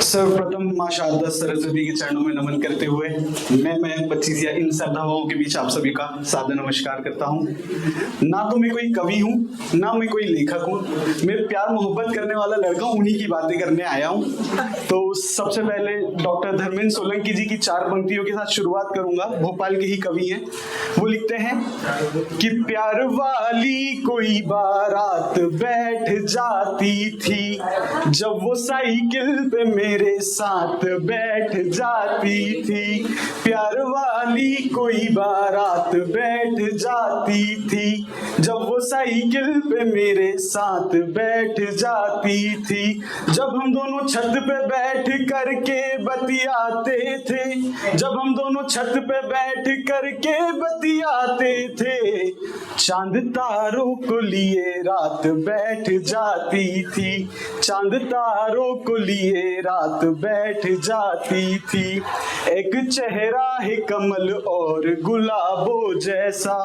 सर्वप्रथम माँ शारदा सरस्वती के चरणों में नमन करते हुए मैं मयंक बच्चीसिया इन श्रद्धाओं के बीच आप सभी का सादर नमस्कार करता हूँ। ना तो मैं कोई कवि हूँ, ना मैं कोई लेखक हूँ, मैं प्यार मोहब्बत करने वाला लड़का उन्हीं की बातें करने आया हूँ। तो सबसे पहले डॉक्टर धर्मेंद्र सोलंकी जी की 4 पंक्तियों के साथ शुरुआत करूंगा। भोपाल के ही कवि हैं। वो लिखते हैं कि प्यार वाली कोई बारात बैठ जाती थी, जब वो साइकिल पे मेरे साथ बैठ जाती थी। प्यार वाली कोई बारात बैठ जाती थी, जब वो साइकिल पे मेरे साथ बैठ जाती थी। जब हम दोनों छत पे बैठ करके बतियाते थे, जब हम दोनों छत पे बैठ करके बतियाते थे, चांद तारों को लिए रात बैठ जाती थी, चांद तारों को लिए रात बैठ जाती थी। एक चेहरा है कमल और गुलाबों जैसा,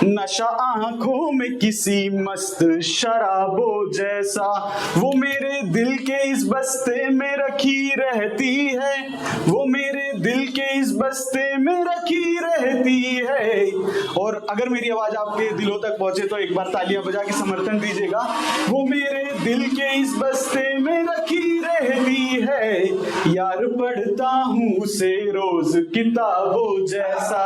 नशा आंखों में किसी मस्त शराबों जैसा। वो मेरे दिल के इस बस्ते में रखी रहती है, वो मेरे दिल के इस बस्ते में रखी रहती है। और अगर मेरी आवाज आपके दिलों तक पहुंचे तो एक बार तालियां बजा के समर्थन दीजिएगा। वो मेरे दिल के इस बस्ते में रखी रहती है, यार पढ़ता हूँ उसे रोज किताबों जैसा,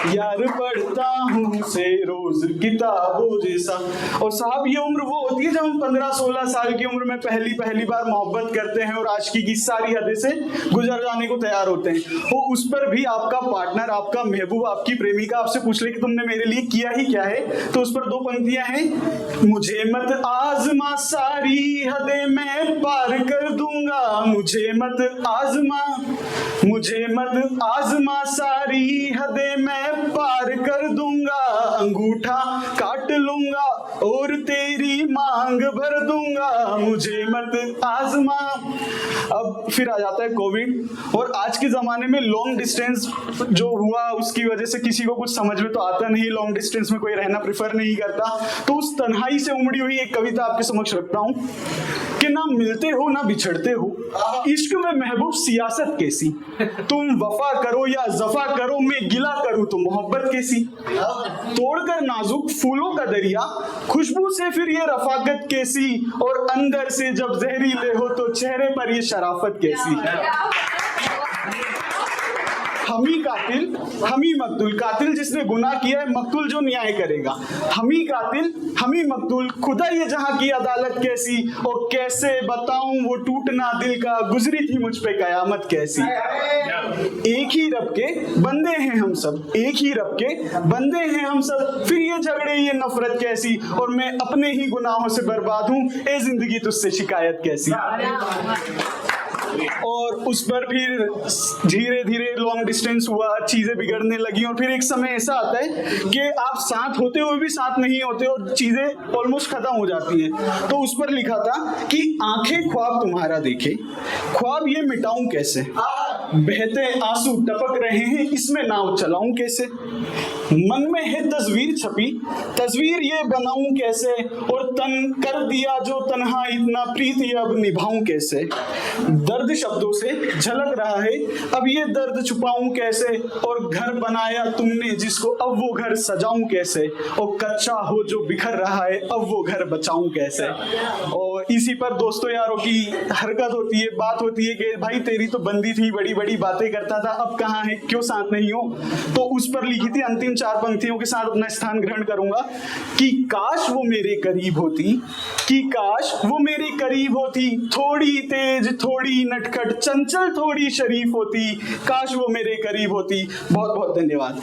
यार पढ़ता हूँ उसे रोज किताबों जैसा। और साहब ये उम्र वो होती है जब हम 15-16 साल की उम्र में पहली बार मोहब्बत करते हैं और आशिकी की सारी हदें से गुजर जाने को तैयार होते हैं। वो उस पर भी आपका पार्टनर, आपका महबूब, आपकी प्रेमिका आपसे पूछ ले कि तुमने मेरे लिए किया ही क्या है, तो उस पर 2 पंक्तियां हैं। मुझे मत आजमा सारी हदें मैं पार कर दूंगा, मुझे मत आजमा, मुझे मत आजमा सारी हदें मैं पार कर दूंगा। अंगूठा काट लूंगा और तेरी मांग भर दूंगा, मुझे मत आजमा। अब फिर आ जाता है कोविड, और आज के जमाने में लॉन्ग डिस्टेंस जो हुआ उसकी वजह से किसी को कुछ समझ में तो आता नहीं, लॉन्ग डिस्टेंस में कोई रहना प्रेफर नहीं करता। तो उस तन्हाई से उमड़ी हुई एक कविता आपके समक्ष रखता हूं कि ना मिलते हो ना बिछड़ते हो, इश्क में महबूब सियासत कैसी, तुम वफा करो या जफा करो, मैं गिला करूं तो मोहब्बत कैसी। तोड़कर नाजुक फूलों का दरिया, खुशबू से फिर ये रफाकत कैसी, और अंदर से जब जहरीले हो तो चेहरे पर ये शराफत कैसी। हमी कातिल हमी मकतूल, कातिल जिसने गुनाह किया है, मकतूल जो न्याय करेगा। हमी कातिल हमी मकतूल, खुदा ये जहां की अदालत कैसी, और कैसे बताऊं वो टूटना दिल का, गुजरी थी मुझ पे कयामत कैसी। एक ही रब के बंदे हैं हम सब, एक ही रब के बंदे हैं हम सब, फिर ये झगड़े ये नफरत कैसी, और मैं अपने ही गुनाहों से बर्बाद हूं, ए जिंदगी तुझसे शिकायत कैसी। और उस पर फिर धीरे धीरे लॉन्ग डिस्टेंस हुआ, चीजें बिगड़ने लगी, और फिर एक समय ऐसा आता है कि आप साथ होते हुए भी साथ नहीं होते और चीजें ऑलमोस्ट खत्म हो जाती हैं। तो उस पर लिखा था कि आंखें ख्वाब तुम्हारा देखे, ख्वाब ये मिटाऊं कैसे, बहते आंसू टपक रहे हैं इसमें नाव चलाऊं कैसे, मन में है तस्वीर छपी, तस्वीर ये बनाऊं कैसे, और तन कर दिया जो तन्हा इतना प्रीत ये अब निभाऊं कैसे। दर्द शब्दों से झलक रहा है, अब ये दर्द छुपाऊं कैसे, और घर बनाया तुमने जिसको अब वो घर सजाऊं कैसे, और कच्चा हो जो बिखर रहा है अब वो घर बचाऊं कैसे। और इसी पर दोस्तों यारों की हरकत होती है, बात होती है कि भाई तेरी तो बंदी थी, बड़ी बड़ी बातें करता था, अब कहाँ है, क्यों साथ नहीं हो। तो उस पर लिखी थी, अंतिम 4 पंक्तियों के साथ अपना स्थान ग्रहण करूंगा कि काश वो मेरे करीब होती, कि काश वो मेरे करीब होती, थोड़ी तेज थोड़ी नटखट चंचल थोड़ी शरीफ होती, काश वो मेरे करीब होती। बहुत बहुत धन्यवाद।